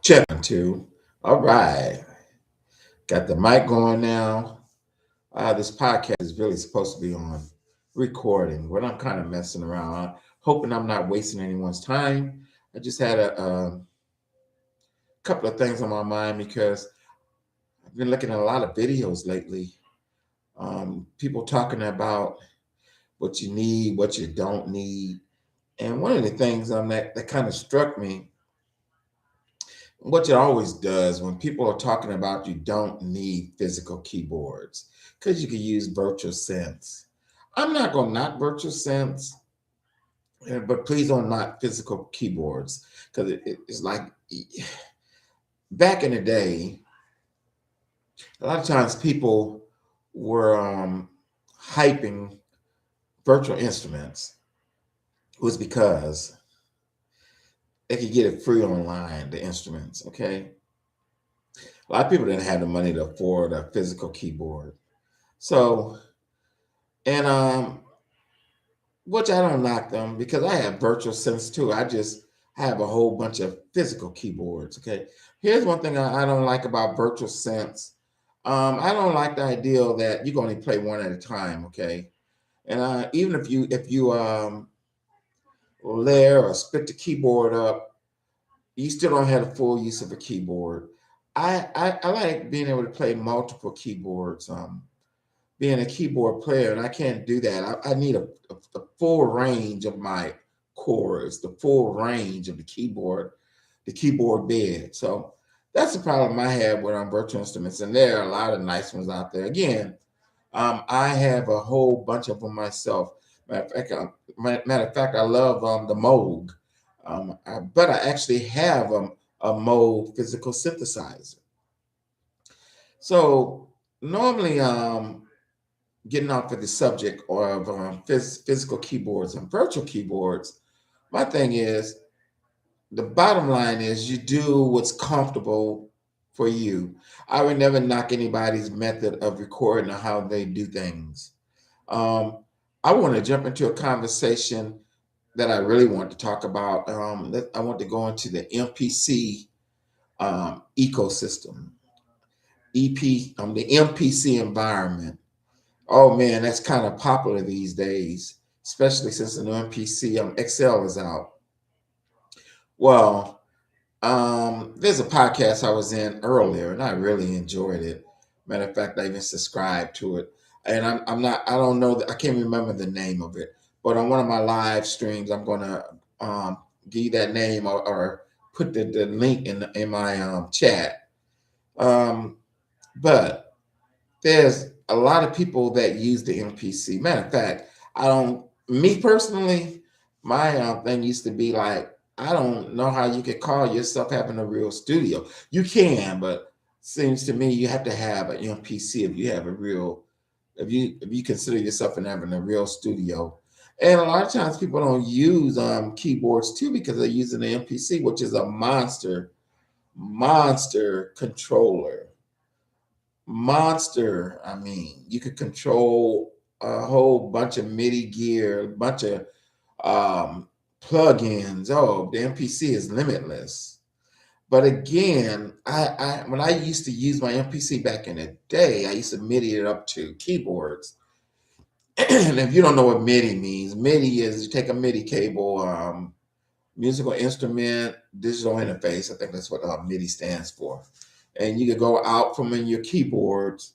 Check one, two. All right. Got the mic going now. This podcast is really supposed to be on recording, but I'm kind of messing around, hoping I'm not wasting anyone's time. I just had a couple of things on my mind because I've been looking at a lot of videos lately. People talking about what you need, what you don't need. And one of the things that kind of struck me, what it always does when people are talking about you don't need physical keyboards because you can use virtual synths. I'm not going to knock virtual synths, but please don't knock physical keyboards because it's like back in the day, a lot of times people were hyping virtual instruments was because they could get it free online, the instruments, okay? A lot of people didn't have the money to afford a physical keyboard. So, and which I don't knock them because I have virtual synths too. I just have a whole bunch of physical keyboards. Okay. Here's one thing I don't like about virtual synths. I don't like the idea that you can only play one at a time. Okay. And even if you layer or split the keyboard up, you still don't have the full use of a keyboard. I like being able to play multiple keyboards. Being a keyboard player, and I can't do that. I need a full range of my chords, the full range of the keyboard bed. So that's the problem I have with virtual instruments, and there are a lot of nice ones out there. Again, I have a whole bunch of them myself. Matter of fact, I love the Moog, but I actually have a Moog physical synthesizer. So normally, getting off of the subject of physical keyboards and virtual keyboards, my thing is the bottom line is you do what's comfortable for you. I would never knock anybody's method of recording or how they do things. Um, I want to jump into a conversation that I really want to talk about. I want to go into the MPC ecosystem, the MPC environment. Oh man, that's kind of popular these days, especially since the new MPC XL is out. Well, there's a podcast I was in earlier, and I really enjoyed it. Matter of fact, I even subscribed to it, and I'm not. I don't know. I can't remember the name of it, but on one of my live streams, I'm gonna give you that name or put the link in my chat. Um, but there's a lot of people that use the MPC. Matter of fact, I don't. Me personally, my thing used to be like, I don't know how you could call yourself having a real studio. You can, but seems to me you have to have an MPC if you have a real, if you consider yourself in having a real studio. And a lot of times people don't use keyboards too because they're using the MPC, which is a monster controller. Monster. I mean, you could control a whole bunch of MIDI gear, a bunch of um, plugins. Oh, the MPC is limitless. But again, I when I used to use my MPC back in the day, I used to MIDI it up to keyboards. And if you don't know what MIDI means, MIDI is you take a MIDI cable, musical instrument, digital interface. I think that's what MIDI stands for. And you could go out from in your keyboards,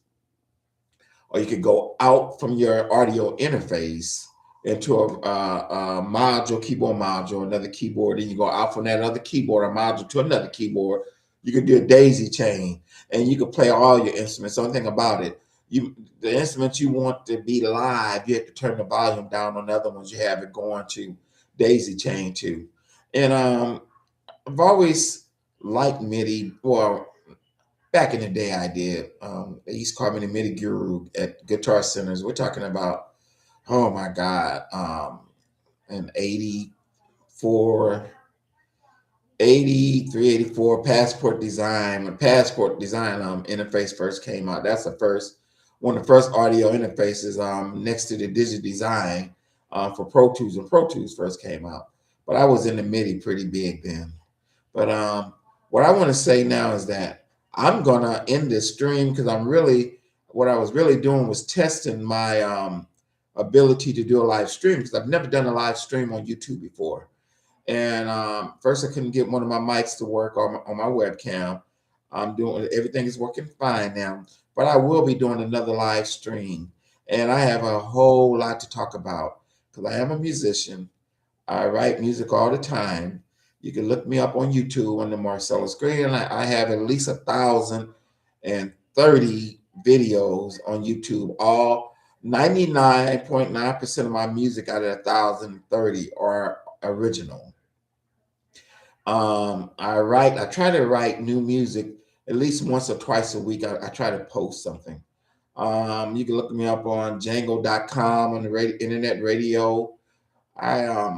or you could go out from your audio interface into a module, keyboard module, another keyboard. Then you go out from that other keyboard or module to another keyboard. You could do a daisy chain, and you could play all your instruments. The only thing about it, the instruments you want to be live, you have to turn the volume down on the other ones. You have it going to daisy chain too. And I've always liked MIDI. Well, back in the day, I did. They used to call me the MIDI guru at Guitar Centers. We're talking about, oh my God, in 84, 83, 84, Passport Design. When Passport Design interface first came out, that's the first, one of the first audio interfaces next to the Digital Design for Pro Tools when Pro Tools first came out. But I was in the MIDI pretty big then. But What I want to say now is that I'm gonna end this stream because what I was really doing was testing my ability to do a live stream because I've never done a live stream on YouTube before. And first, I couldn't get one of my mics to work on my webcam. I'm doing everything is working fine now, but I will be doing another live stream, and I have a whole lot to talk about because I am a musician. I write music all the time. You can look me up on YouTube on the Marcellus Green. I have at least 1,030 videos on YouTube. All 99.9% of my music out of 1,030 are original. I try to write new music at least once or twice a week. I try to post something. You can look me up on Django.com on the internet radio. I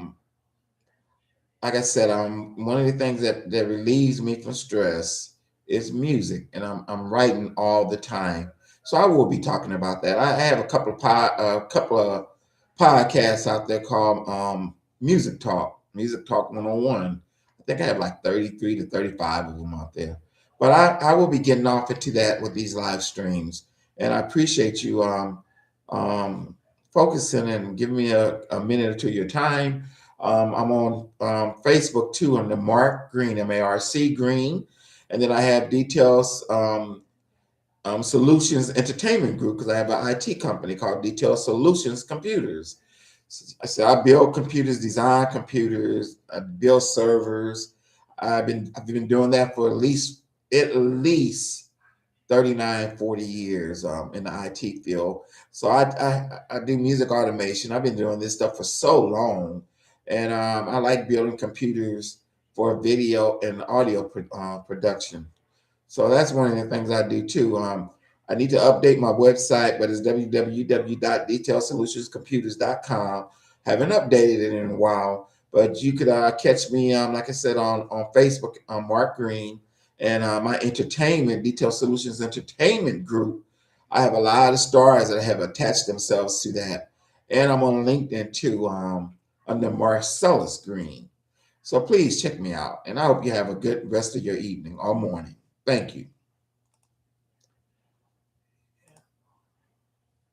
like I said, one of the things that relieves me from stress is music, and I'm writing all the time. So I will be talking about that. I have a couple of podcasts out there called Music Talk 101. I think I have like 33 to 35 of them out there. But I will be getting off into that with these live streams, and I appreciate you um, focusing and giving me a minute or two of your time. I'm on Facebook too under Mark Green, MARC Green. And then I have Details Solutions Entertainment Group because I have an IT company called Detail Solutions Computers. So I said I build computers, design computers, I build servers. I've been doing that for at least 39, 40 years in the IT field. So I do music automation. I've been doing this stuff for so long. And I like building computers for video and audio production. So that's one of the things I do too. I need to update my website, but it's www.detailsolutionscomputers.com. Haven't updated it in a while, but you could catch me, like I said, on Facebook, Mark Green, and my entertainment, Detail Solutions Entertainment Group. I have a lot of stars that have attached themselves to that. And I'm on LinkedIn too, under Marcellus Green. So please check me out. And I hope you have a good rest of your evening or morning. Thank you.